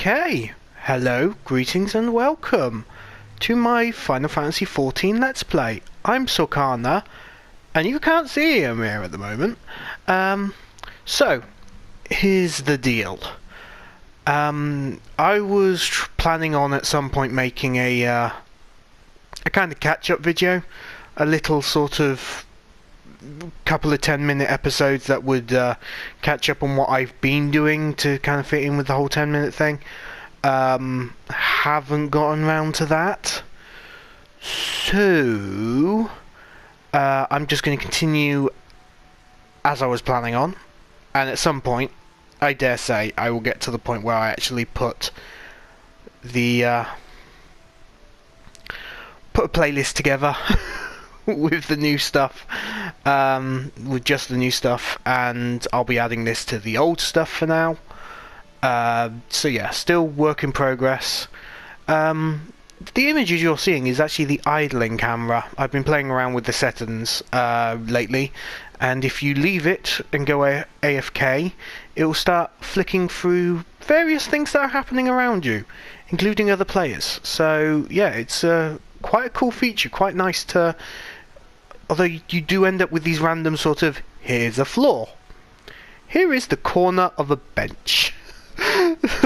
Okay, hello, greetings and welcome to my Final Fantasy XIV Let's Play. I'm Sorkana, and you can't see him here at the moment. So, here's the deal. I was planning on at some point making a kind of catch-up video, a little sort of couple of 10-minute episodes that would catch up on what I've been doing to kind of fit in with the whole 10-minute thing. Haven't gotten round to that, so I'm just going to continue as I was planning on, and at some point I dare say I will get to the point where I actually put the put a playlist together with the new stuff, with just the new stuff, and I'll be adding this to the old stuff for now. So yeah, still work in progress. The images you're seeing is actually the idling camera. I've been playing around with the settings lately, and if you leave it and go AFK, it will start flicking through various things that are happening around you, including other players. So yeah, it's quite a cool feature, quite nice to... Although you do end up with these random sort of, here's a floor, here is the corner of a bench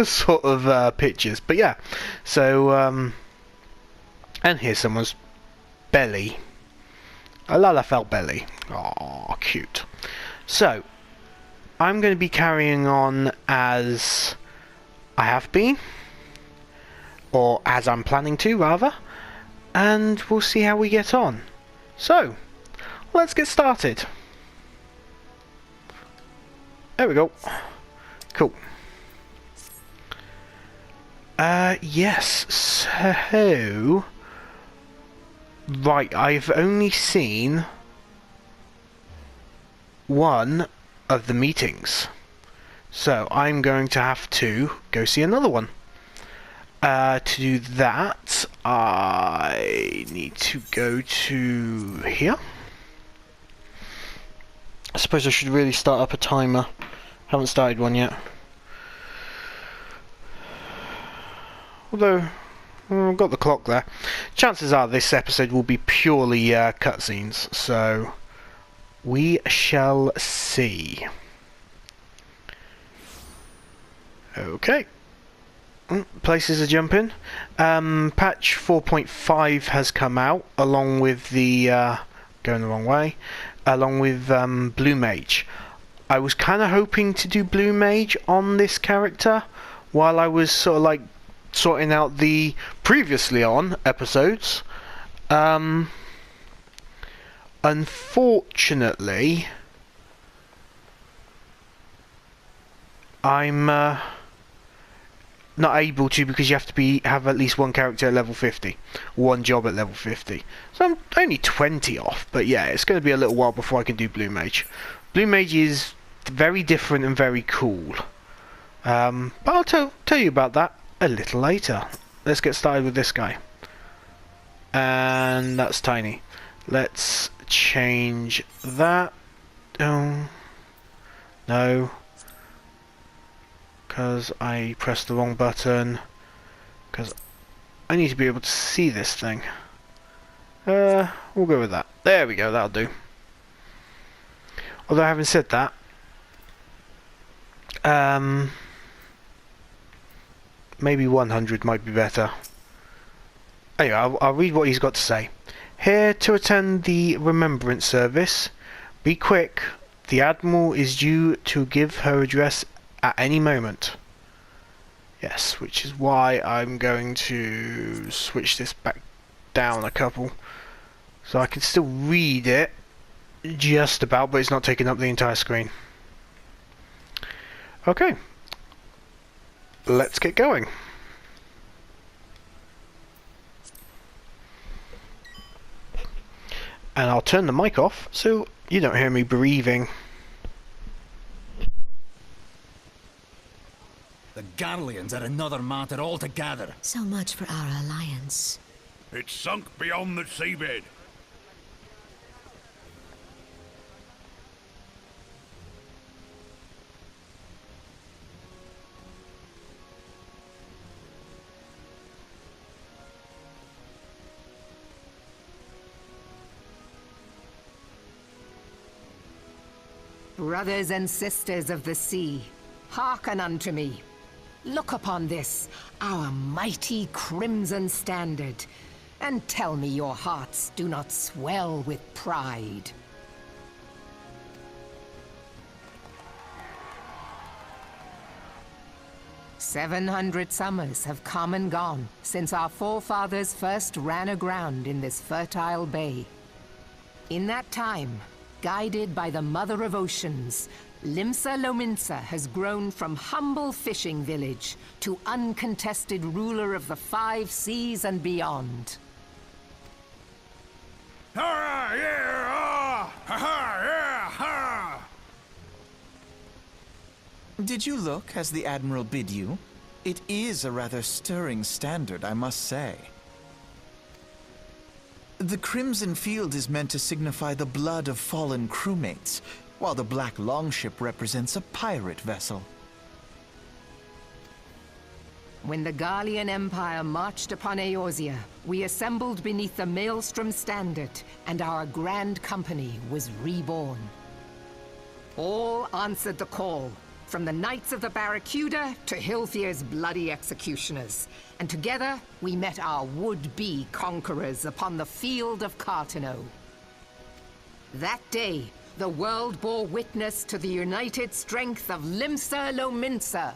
sort of pictures. But yeah, so and here's someone's belly, a Lalafell belly. Aw, cute. So I'm going to be carrying on as I have been, or as I'm planning to rather, and we'll see how we get on. So let's get started. There we go. Cool. Yes, so... Right, I've only seen one of the meetings. So I'm going to have to go see another one. To do that, I need to go to here. I suppose I should really start up a timer. Haven't started one yet. Although, I've got the clock there. Chances are this episode will be purely cutscenes, so we shall see. Okay. Places are jumping. Patch 4.5 has come out, along with the... going the wrong way. Along with Blue Mage. I was kind of hoping to do Blue Mage on this character while I was sort of like sorting out the previously on episodes. Unfortunately, I'm not able to, because you have to have at least one character at level 50, one job at level 50. So I'm only 20 off, but yeah, it's going to be a little while before I can do Blue Mage. Blue Mage is very different and very cool. But I'll tell you about that a little later. Let's get started with this guy. And that's tiny. Let's change that. Oh, no. Because I pressed the wrong button. Because I need to be able to see this thing. We'll go with that. There we go, that'll do. Although having said that, maybe 100 might be better. Anyway, I'll read what he's got to say. Here to attend the remembrance service. Be quick. The Admiral is due to give her address at any moment. Yes, which is why I'm going to switch this back down a couple, so I can still read it just about, but it's not taking up the entire screen. Okay, let's get going. And I'll turn the mic off so you don't hear me breathing. The Garleans are another matter altogether. So much for our alliance. It's sunk beyond the seabed. Brothers and sisters of the sea, hearken unto me. Look upon this, our mighty crimson standard, and tell me your hearts do not swell with pride. "700 summers have come and gone since our forefathers first ran aground in this fertile bay. In that time, guided by the Mother of Oceans, Limsa Lominsa has grown from humble fishing village to uncontested ruler of the 5 seas and beyond. Ah, yeah, ah, ha, ha, yeah, ha! Did you look as the Admiral bid you? It is a rather stirring standard, I must say. The crimson field is meant to signify the blood of fallen crewmates, while the black longship represents a pirate vessel. When the Gallian Empire marched upon Eorzea, we assembled beneath the Maelstrom standard, and our grand company was reborn. All answered the call, from the Knights of the Barracuda to Hilfir's bloody executioners, and together we met our would-be conquerors upon the field of Cartano. That day, the world bore witness to the united strength of Limsa Lominsa.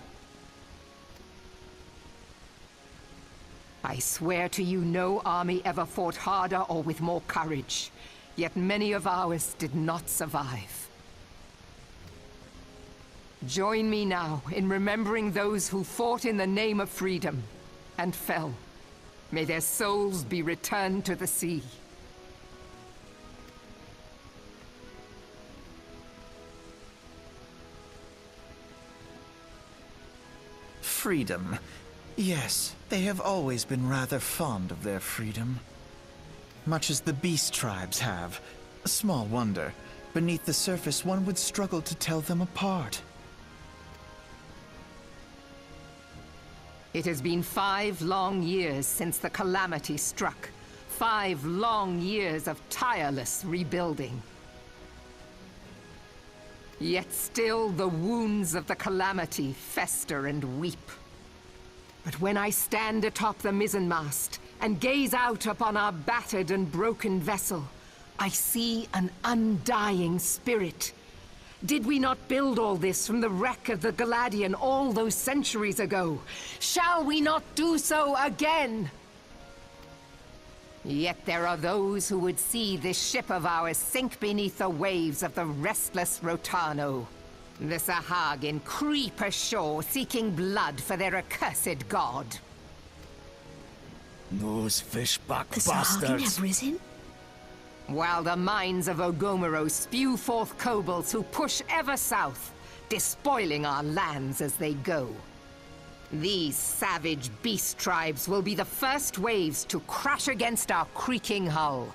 I swear to you no army ever fought harder or with more courage, yet many of ours did not survive. Join me now in remembering those who fought in the name of freedom and fell. May their souls be returned to the sea. Freedom. Yes, they have always been rather fond of their freedom. Much as the beast tribes have. Small wonder. Beneath the surface, one would struggle to tell them apart. It has been 5 long years since the calamity struck. 5 long years of tireless rebuilding. Yet still the wounds of the calamity fester and weep. But when I stand atop the mizzenmast and gaze out upon our battered and broken vessel, I see an undying spirit. Did we not build all this from the wreck of the Galadian all those centuries ago? Shall we not do so again? Yet there are those who would see this ship of ours sink beneath the waves of the restless Rotano. The Sahagin creep ashore seeking blood for their accursed god. Those fishback The Sahagin bastards. have risen? While the mines of Ogomero spew forth kobolds who push ever south, despoiling our lands as they go. These savage beast tribes will be the first waves to crash against our creaking hull.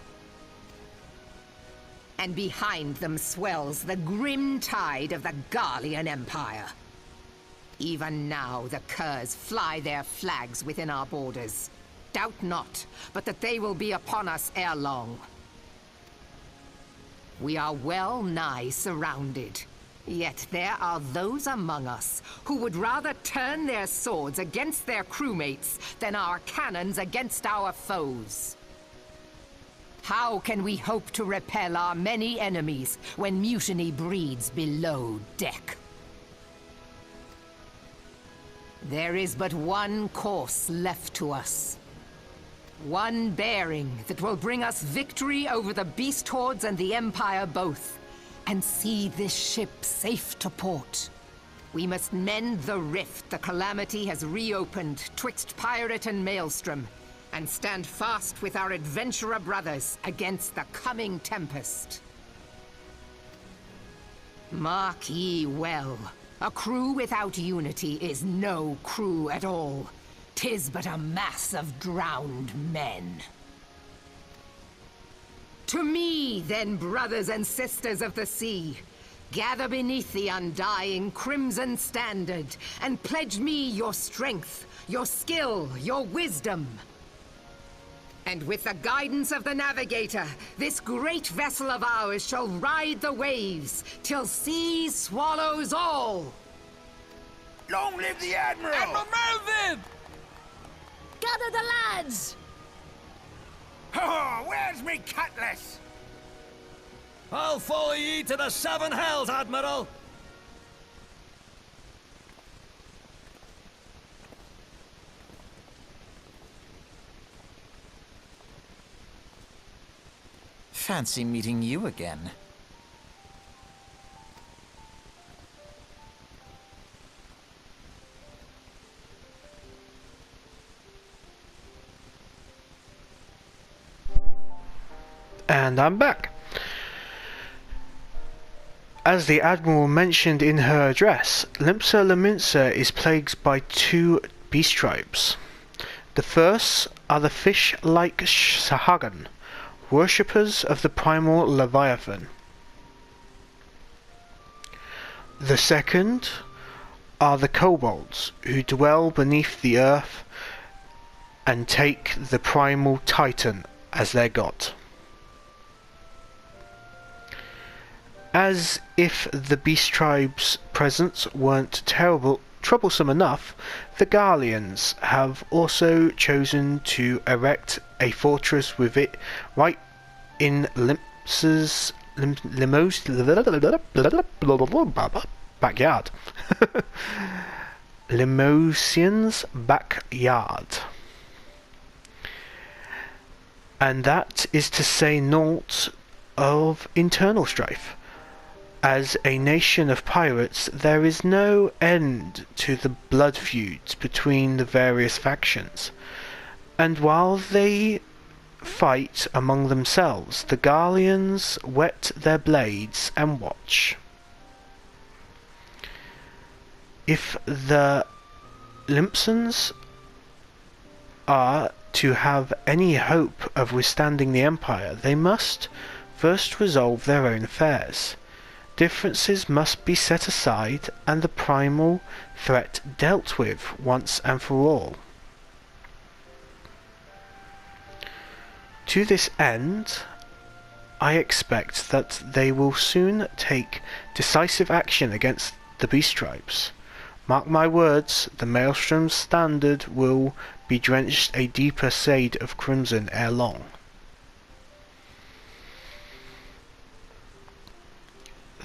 And behind them swells the grim tide of the Gallian Empire. Even now the curs fly their flags within our borders. Doubt not, but that they will be upon us ere long. We are well nigh surrounded. Yet there are those among us who would rather turn their swords against their crewmates than our cannons against our foes. How can we hope to repel our many enemies when mutiny breeds below deck? There is but one course left to us. One bearing that will bring us victory over the beast hordes and the Empire both, and see this ship safe to port. We must mend the rift the calamity has reopened twixt pirate and maelstrom, and stand fast with our adventurer brothers against the coming tempest. Mark ye well, a crew without unity is no crew at all. 'Tis but a mass of drowned men. To me, then, brothers and sisters of the sea, gather beneath the undying crimson standard, and pledge me your strength, your skill, your wisdom. And with the guidance of the navigator, this great vessel of ours shall ride the waves till sea swallows all. Long live the Admiral! Admiral Melvin! Gather the lads! Oh, where's me cutlass? I'll follow ye to the seven hells, Admiral! Fancy meeting you again. And I'm back. As the Admiral mentioned in her address, Limsa Lominsa is plagued by two beast tribes. The first are the fish-like Sahagan, worshippers of the primal Leviathan. The second are the kobolds, who dwell beneath the earth and take the primal Titan as their god. As if the beast tribe's presence weren't troublesome enough, the Garleans have also chosen to erect a fortress with it right in Limsa's backyard. Limosian's backyard. And that is to say naught of internal strife. As a nation of pirates, there is no end to the blood feuds between the various factions, and while they fight among themselves, the Garleans whet their blades and watch. If the Limpsons are to have any hope of withstanding the Empire, they must first resolve their own affairs. Differences must be set aside and the primal threat dealt with once and for all. To this end, I expect that they will soon take decisive action against the beast tribes. Mark my words, the Maelstrom's standard will be drenched a deeper shade of crimson ere long.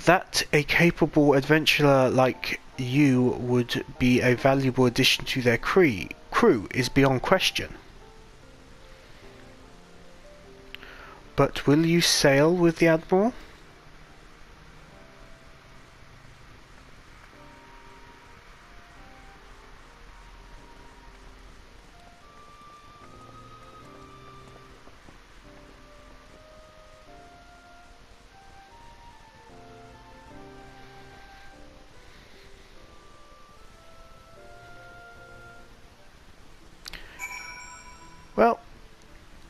That a capable adventurer like you would be a valuable addition to their crew is beyond question. But will you sail with the Admiral? Well,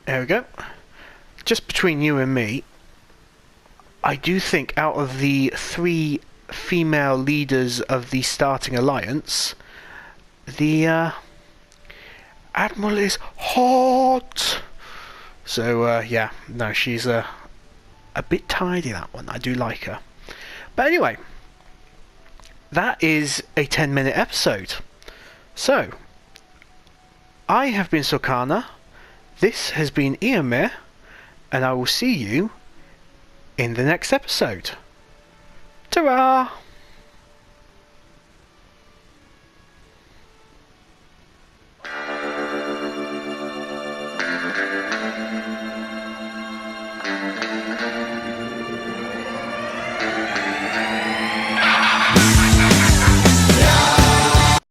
there we go. Just between you and me, I do think out of the three female leaders of the starting alliance, the Admiral is hot. So yeah, no, she's a bit tidy, that one. I do like her. But anyway, that is a 10-minute episode. So, I have been Sokana. This has been Eomir, and I will see you in the next episode. Ta-ra!